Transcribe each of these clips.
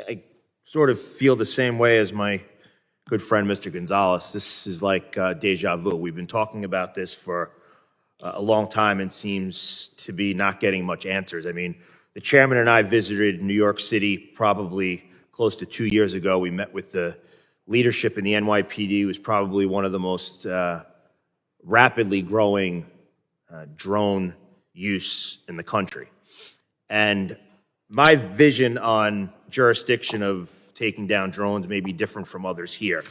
I sort of feel the same way as my good friend, Mr. Gonzalez. This is like deja vu. We've been talking about this for a long time and seems to be not getting much answers. I mean, the chairman and I visited New York City probably close to 2 years ago. We met with the leadership in the NYPD. It was probably one of the most rapidly growing drone use in the country. And my vision on jurisdiction of taking down drones may be different from others here.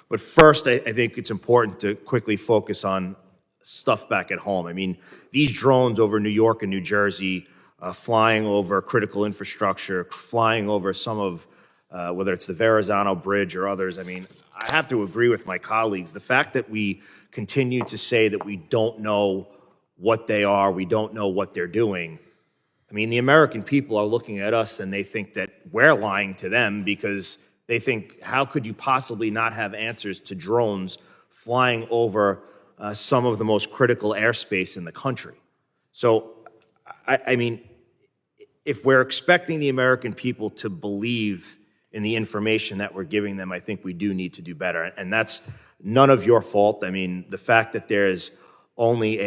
But first, I think it's important to quickly focus on stuff back at home. I mean, these drones over New York and New Jersey, flying over critical infrastructure, flying over some of, whether it's the Verrazano Bridge or others, I mean, I have to agree with my colleagues. The fact that we continue to say that we don't know what they are, we don't know what they're doing, I mean, the American people are looking at us and they think that we're lying to them because they think, how could you possibly not have answers to drones flying over some of the most critical airspace in the country? So, I mean, if we're expecting the American people to believe in the information that we're giving them, I think we do need to do better. And that's none of your fault. I mean, the fact that there's only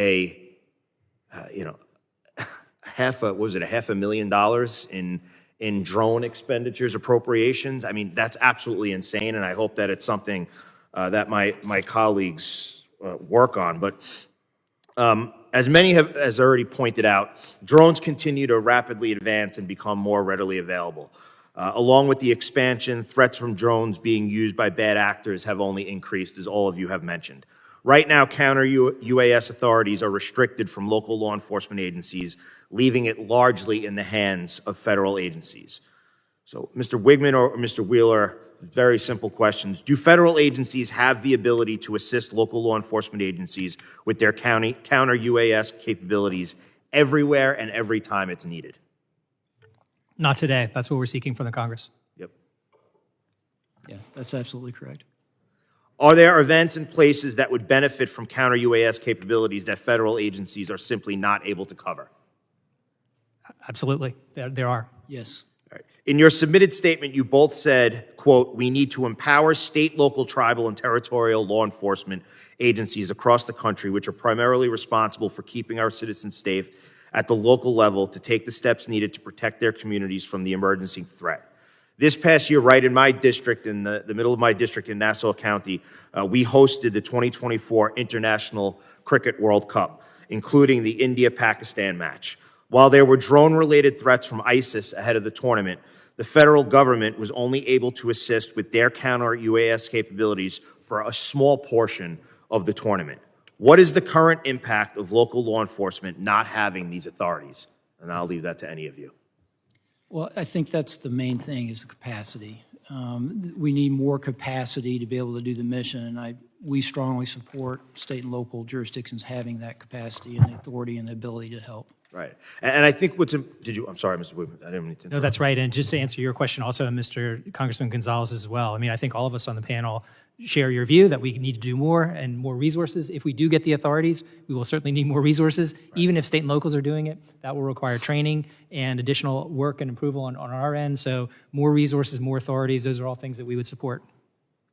$500,000 in drone expenditures appropriations. I mean, that's absolutely insane, and I hope that it's something that my colleagues work on. But as many has already pointed out, drones continue to rapidly advance and become more readily available. Along with the expansion, threats from drones being used by bad actors have only increased, as all of you have mentioned. Right now, counter-UAS authorities are restricted from local law enforcement agencies, leaving it largely in the hands of federal agencies. So, Mr. Wigman or Mr. Wheeler, very simple questions. Do federal agencies have the ability to assist local law enforcement agencies with their counter-UAS capabilities everywhere and every time it's needed? Not today. That's what we're seeking from the Congress. Yep. Yeah, that's absolutely correct. Are there events and places that would benefit from counter-UAS capabilities that federal agencies are simply not able to cover? Absolutely. There are. Yes. All right. In your submitted statement, you both said, quote, we need to empower state, local, tribal, and territorial law enforcement agencies across the country, which are primarily responsible for keeping our citizens safe at the local level, to take the steps needed to protect their communities from the emergency threat. This past year, right in my district, in the middle of my district in Nassau County, we hosted the 2024 International Cricket World Cup, including the India-Pakistan match. While there were drone-related threats from ISIS ahead of the tournament, the federal government was only able to assist with their counter-UAS capabilities for a small portion of the tournament. What is the current impact of local law enforcement not having these authorities? And I'll leave that to any of you. Well, I think that's the main thing, is the capacity. We need more capacity to be able to do the mission, and we strongly support state and local jurisdictions having that capacity and the authority and the ability to help. Right. And I think I'm sorry, Mr. Woodman, I didn't mean to interrupt. No, that's right. And just to answer your question also, Mr. Congressman Gonzalez as well, I mean, I think all of us on the panel share your view that we need to do more and more resources. If we do get the authorities, we will certainly need more resources. Right. Even if state and locals are doing it, that will require training and additional work and approval on our end. So more resources, more authorities, those are all things that we would support.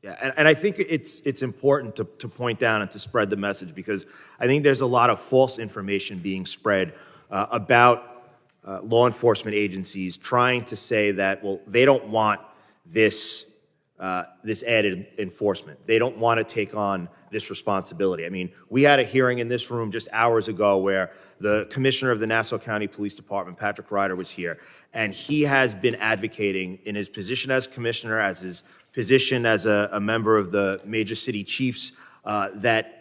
Yeah, and I think it's important to point down and to spread the message, because I think there's a lot of false information being spread about law enforcement agencies trying to say that, well, they don't want this added enforcement. They don't want to take on this responsibility. I mean, we had a hearing in this room just hours ago where the commissioner of the Nassau County Police Department, Patrick Ryder, was here, and he has been advocating in his position as commissioner, as his position as a member of the Major City Chiefs, that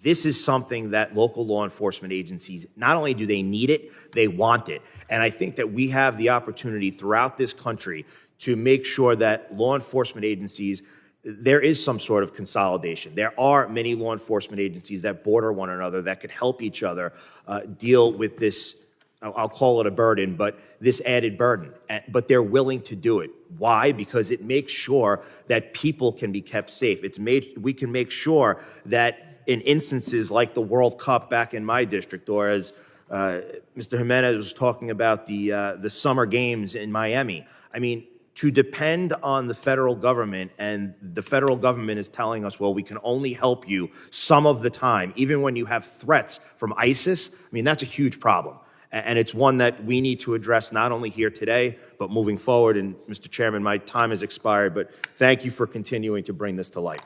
this is something that local law enforcement agencies, not only do they need it, they want it. And I think that we have the opportunity throughout this country to make sure that law enforcement agencies, there is some sort of consolidation. There are many law enforcement agencies that border one another that could help each other deal with this, I'll call it a burden, but this added burden. But they're willing to do it. Why? Because it makes sure that people can be kept safe. We can make sure that in instances like the World Cup back in my district, or as Mr. Jimenez was talking about the Summer Games in Miami, I mean, to depend on the federal government, and the federal government is telling us, well, we can only help you some of the time, even when you have threats from ISIS, I mean, that's a huge problem. And it's one that we need to address not only here today, but moving forward. And Mr. Chairman, my time has expired, but thank you for continuing to bring this to light.